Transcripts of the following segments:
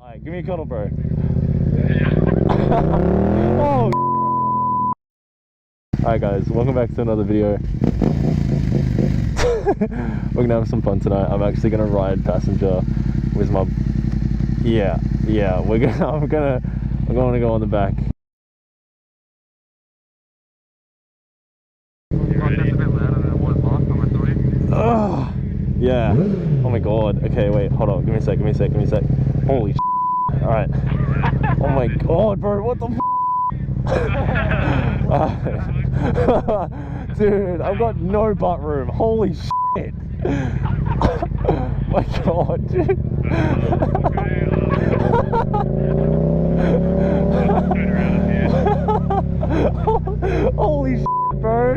Alright, give me a cuddle, bro. Oh. Alright guys, welcome back to another video. We're gonna have some fun tonight. I'm actually gonna ride passenger with my... Yeah, we're gonna... I'm gonna go on the back. Oh, yeah. Oh my god. Okay, wait, hold on. Give me a sec. Holy shit. Alright. Oh my god, bro. What the f? Dude, I've got no butt room. Holy shit. My god, dude. Holy shit, bro.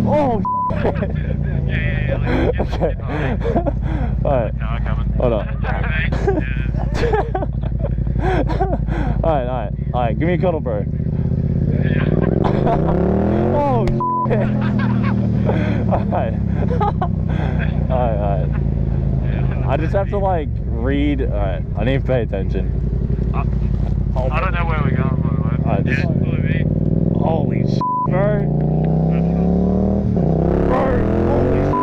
Oh shit. Okay. Alright. Hold on. Alright. Give me a cuddle, bro. Oh shit. Alright. I just have to like read. Alright. I need to pay attention. I don't know where we're going, by the way. Alright, just... Holy shit, bro. Holy shit.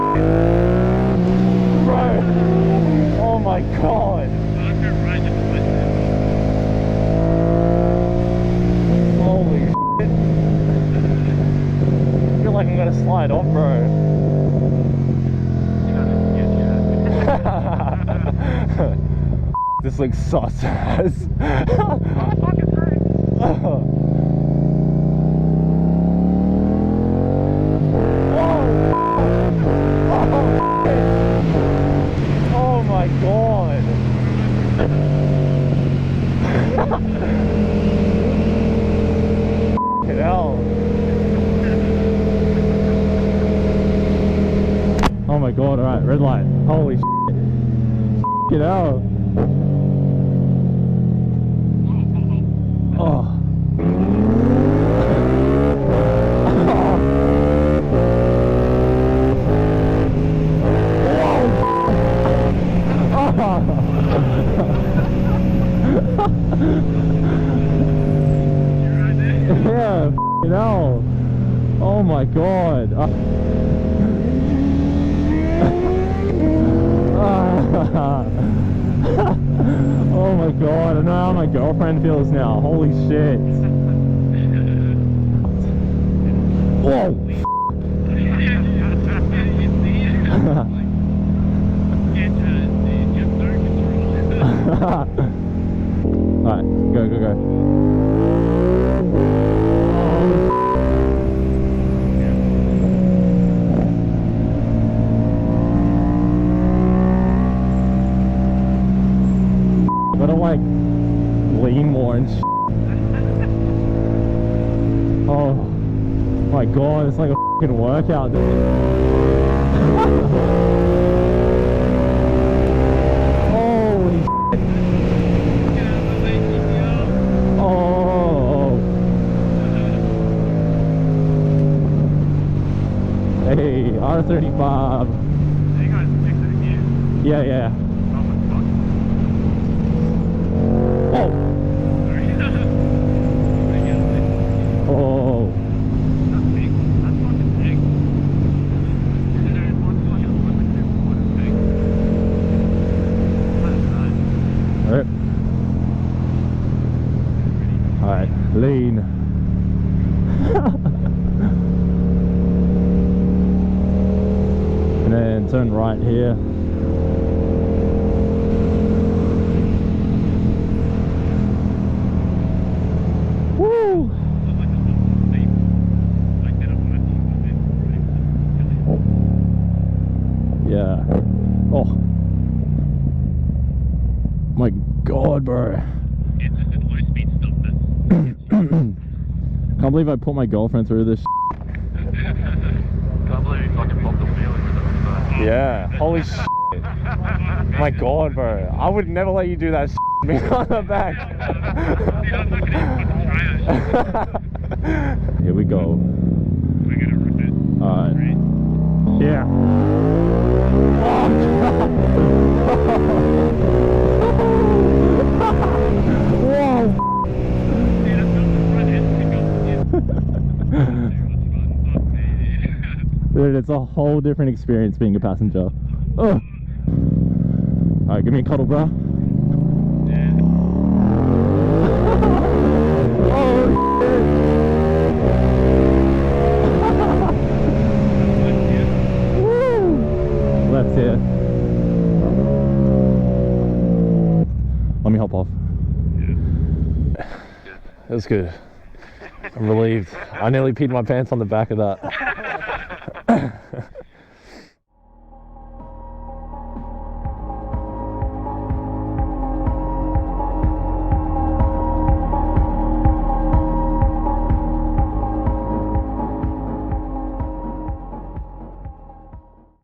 Bro. Oh my god. Holy shit. I feel like I'm gonna slide off, bro. This looks sus as. Oh my god. Get out. Oh my god, alright, red light. Holy shit. Get out. Oh. Yeah, f***ing hell. Oh my god. Oh my god, I know how my girlfriend feels now. Holy shit. Whoa. Alright, go. Gotta like lean more and shit. Oh my god, it's like a fucking workout, dude. Holy shit. Oh. Hey, R35. You guys fixed it again? Yeah. Oh. Oh. That's big. That's fucking big. Alright, lean. And then turn right here. Woo! Yeah. Oh. My god, bro. It's just a low speed stuff that's... Can't believe I put my girlfriend through this. Can't believe you fucking popped the wheel with it. Yeah. Holy shit. My god, bro. I would never let you do that shit on the back. Here we go. We're gonna rip it. Alright. 3, Yeah. Whoa. Dude, I felt the front end pick up again. Dude, it's a whole different experience being a passenger. Oh. Alright, give me a cuddle, bro. Yeah. Oh, shit. Woo. Left here. Let me hop off. Yeah. It was good. I'm relieved. I nearly peed my pants on the back of that.